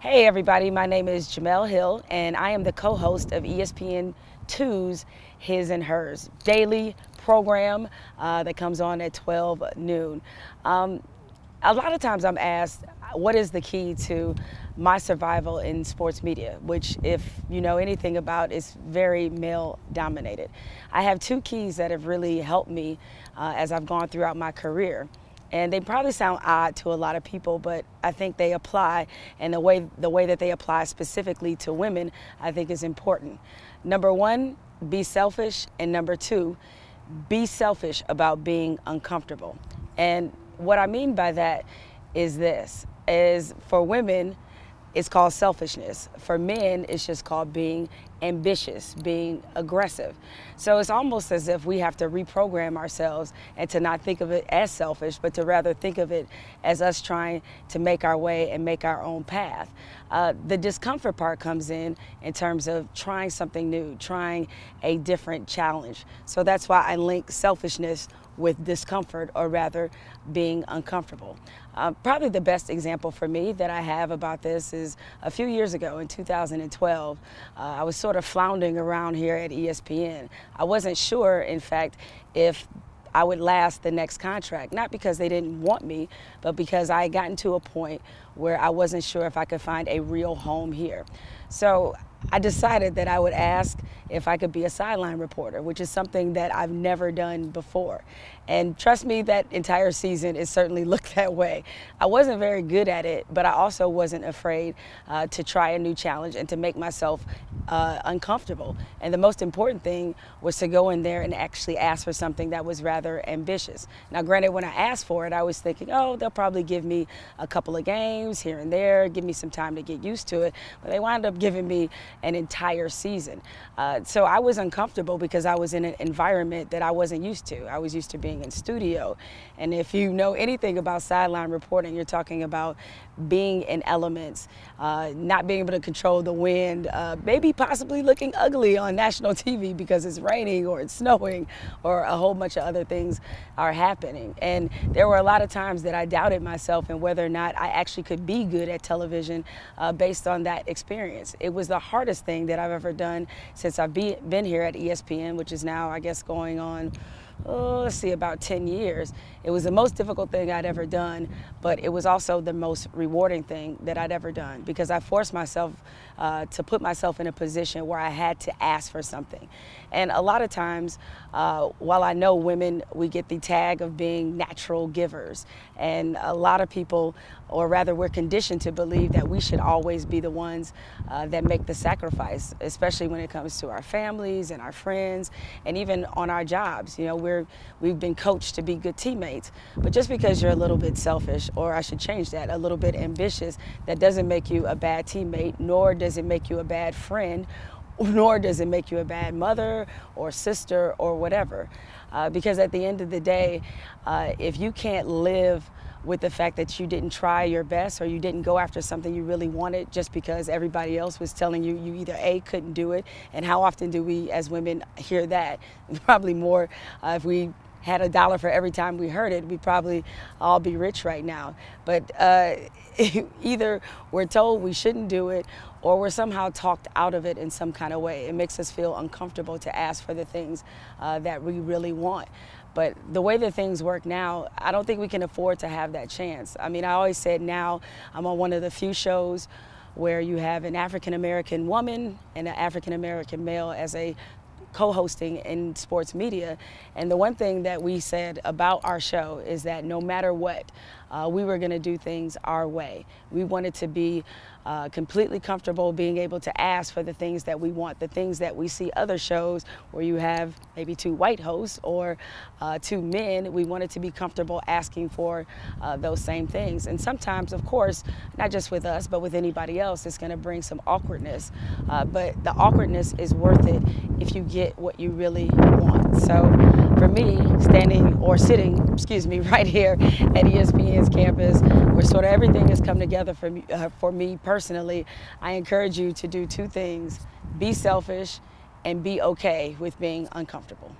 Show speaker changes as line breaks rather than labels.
Hey everybody, my name is Jemele Hill and I am the co-host of ESPN2's His and Hers daily program that comes on at 12 noon. A lot of times I'm asked, what is the key to my survival in sports media, which, if you know anything about, is very male dominated. I have two keys that have really helped me as I've gone throughout my career. And they probably sound odd to a lot of people, but I think they apply, and the way that they apply specifically to women, I think is important. Number one, be selfish, and number two, be selfish about being uncomfortable. And what I mean by that is this, is for women, it's called selfishness. For men, it's just called being ambitious, being aggressive. So it's almost as if we have to reprogram ourselves and to not think of it as selfish, but to rather think of it as us trying to make our way and make our own path. The discomfort part comes in terms of trying something new, trying a different challenge. So that's why I link selfishness with discomfort, or rather being uncomfortable. Probably the best example for me that I have about this is a few years ago in 2012. I was sort of floundering around here at ESPN. I wasn't sure, in fact, if I would last the next contract, not because they didn't want me, but because I had gotten to a point where I wasn't sure if I could find a real home here. So I decided that I would ask if I could be a sideline reporter, which is something that I've never done before. And trust me, that entire season it certainly looked that way. I wasn't very good at it, but I also wasn't afraid to try a new challenge and to make myself uncomfortable. And the most important thing was to go in there and actually ask for something that was rather ambitious. Now, granted, when I asked for it, I was thinking, oh, they'll probably give me a couple of games here and there, give me some time to get used to it. But they wound up giving me an entire season. So I was uncomfortable because I was in an environment that I wasn't used to. I was used to being in studio. And if you know anything about sideline reporting, you're talking about being in elements, not being able to control the wind, maybe possibly looking ugly on national TV because it's raining or it's snowing or a whole bunch of other things are happening. And there were a lot of times that I doubted myself and whether or not I actually could be good at television based on that experience. It was the hardest thing that I've ever done since I've been here at ESPN, which is now, I guess, going on, let's see, about 10 years. It was the most difficult thing I'd ever done, but it was also the most rewarding thing that I'd ever done because I forced myself to put myself in a position where I had to ask for something. And a lot of times, while I know women, we get the tag of being natural givers, and a lot of people, or rather we're conditioned to believe that we should always be the ones that make the sacrifice, especially when it comes to our families and our friends, and even on our jobs. You know, we've been coached to be good teammates, but just because you're a little bit selfish, or I should change that, a little bit ambitious, that doesn't make you a bad teammate, nor does it make you a bad friend, nor does it make you a bad mother or sister or whatever. Because at the end of the day, if you can't live with the fact that you didn't try your best or you didn't go after something you really wanted just because everybody else was telling you you either A, couldn't do it, and how often do we as women hear that? Probably more if we had $1 for every time we heard it, we'd probably all be rich right now. But either we're told we shouldn't do it, or we're somehow talked out of it in some kind of way. It makes us feel uncomfortable to ask for the things that we really want. But the way that things work now, I don't think we can afford to have that chance. I mean, I always said now I'm on one of the few shows where you have an African-American woman and an African-American male as a co-hosting in sports media. And the one thing that we said about our show is that no matter what, we were going to do things our way. We wanted to be completely comfortable being able to ask for the things that we want, the things that we see other shows where you have maybe 2 white hosts or 2 men. We wanted to be comfortable asking for those same things. And sometimes, of course, not just with us, but with anybody else, it's going to bring some awkwardness. But the awkwardness is worth it if you get what you really want. So for me, sitting, excuse me, right here at ESPN's campus, where sort of everything has come together for me personally, I encourage you to do 2 things: be selfish and be okay with being uncomfortable.